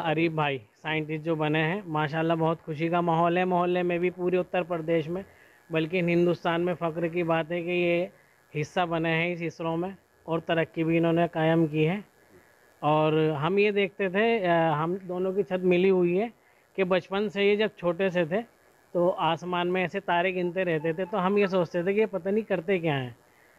अरीब भाई साइंटिस्ट जो बने हैं, माशाल्लाह बहुत खुशी का माहौल है मोहल्ले में भी, पूरे उत्तर प्रदेश में, बल्कि हिंदुस्तान में फ़ख्र की बात है कि ये हिस्सा बने हैं इस इसरो में, और तरक्की भी इन्होंने कायम की है। और हम ये देखते थे, हम दोनों की छत मिली हुई है, कि बचपन से ये जब छोटे से थे तो आसमान में ऐसे तारे गिनते रहते थे, तो हम ये सोचते थे कि ये पता नहीं करते क्या हैं,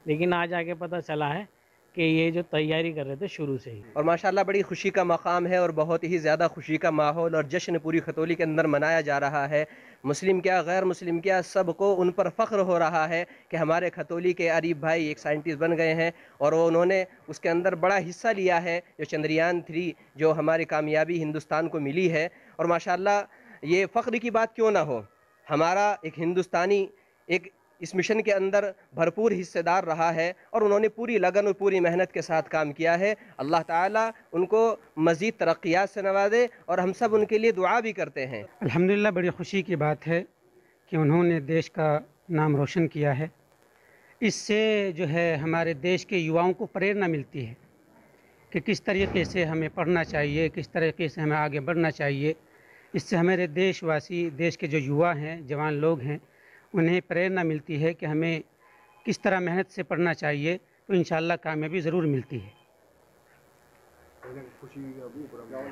लेकिन आज आके पता चला है कि ये जो तैयारी कर रहे थे शुरू से ही। और माशाल्लाह बड़ी खुशी का मकाम है और बहुत ही ज़्यादा खुशी का माहौल और जश्न पूरी खतौली के अंदर मनाया जा रहा है। मुस्लिम क्या गैर मुस्लिम क्या, सबको उन पर फ़ख्र हो रहा है कि हमारे खतौली के अरीब भाई एक साइंटिस्ट बन गए हैं और वो उन्होंने उसके अंदर बड़ा हिस्सा लिया है, जो चंद्रयान 3 जो हमारी कामयाबी हिंदुस्तान को मिली है। और माशाल्लाह ये फ़ख्र की बात क्यों ना हो, हमारा एक हिंदुस्तानी एक इस मिशन के अंदर भरपूर हिस्सेदार रहा है और उन्होंने पूरी लगन और पूरी मेहनत के साथ काम किया है। अल्लाह ताला उनको मज़ीद तरक्कियात से नवाजे और हम सब उनके लिए दुआ भी करते हैं। अल्हम्दुलिल्लाह, बड़ी खुशी की बात है कि उन्होंने देश का नाम रोशन किया है। इससे जो है हमारे देश के युवाओं को प्रेरणा मिलती है कि किस तरीके से हमें पढ़ना चाहिए, किस तरीके से हमें आगे बढ़ना चाहिए। इससे हमारे देशवासी, देश के जो युवा हैं, जवान लोग हैं, उन्हें प्रेरणा मिलती है कि हमें किस तरह मेहनत से पढ़ना चाहिए, तो इंशाअल्लाह कामयाबी ज़रूर मिलती है।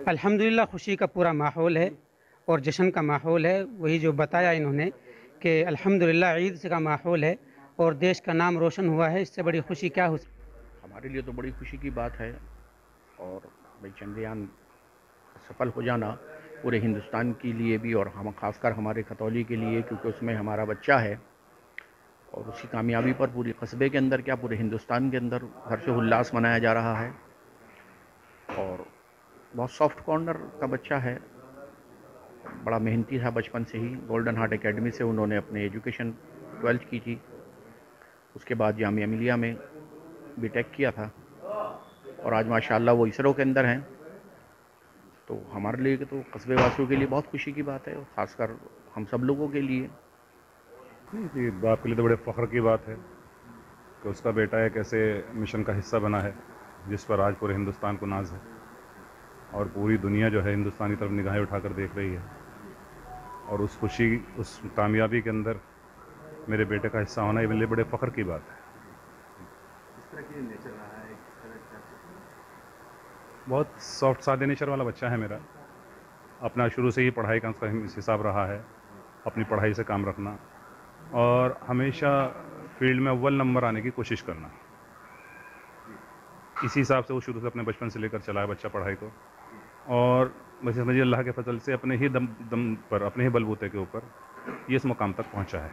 अल्हम्दुलिल्लाह, खुशी का पूरा माहौल है और जश्न का माहौल है। वही जो बताया इन्होंने कि अल्हम्दुलिल्लाह ईद का माहौल है और देश का नाम रोशन हुआ है, इससे बड़ी खुशी क्या हो। हमारे लिए तो बड़ी खुशी की बात है। और भाई चंद्रयान सफल हो जाना पूरे हिंदुस्तान के लिए भी, और हम खासकर हमारे खतौली के लिए, क्योंकि उसमें हमारा बच्चा है, और उसकी कामयाबी पर पूरे कस्बे के अंदर क्या पूरे हिंदुस्तान के अंदर हर्षोल्लास मनाया जा रहा है। और बहुत सॉफ्ट कॉर्नर का बच्चा है, बड़ा मेहनती था बचपन से ही। गोल्डन हार्ट एकेडमी से उन्होंने अपनी एजुकेशन 12th की थी, उसके बाद जामिया मिलिया में बीटेक किया था, और आज माशाल्लाह वो इसरो के अंदर हैं। तो हमारे लिए तो कस्बे वासियों के लिए बहुत खुशी की बात है, और ख़ासकर हम सब लोगों के लिए। ये बाप के लिए तो बड़े फ़ख्र की बात है कि उसका बेटा एक ऐसे मिशन का हिस्सा बना है जिस पर आज पूरे हिंदुस्तान को नाज है, और पूरी दुनिया जो है हिंदुस्तान की तरफ निगाहें उठाकर देख रही है। और उस खुशी, उस कामयाबी के अंदर मेरे बेटे का हिस्सा होना, ये मेरे लिए बड़े फ़ख्र की बात है। किस तरह की नेचर रहा है, किस तरह का? बहुत सॉफ्ट सादे नेचर वाला बच्चा है मेरा। अपना शुरू से ही पढ़ाई का उसका हिसाब रहा है, अपनी पढ़ाई से काम रखना और हमेशा फील्ड में अव्वल नंबर आने की कोशिश करना। इसी हिसाब से वो शुरू से अपने बचपन से लेकर चला है बच्चा पढ़ाई को, और बस समझिए अल्लाह के फजल से अपने ही दम पर, अपने ही बलबूते के ऊपर ये इस मुकाम तक पहुंचा है।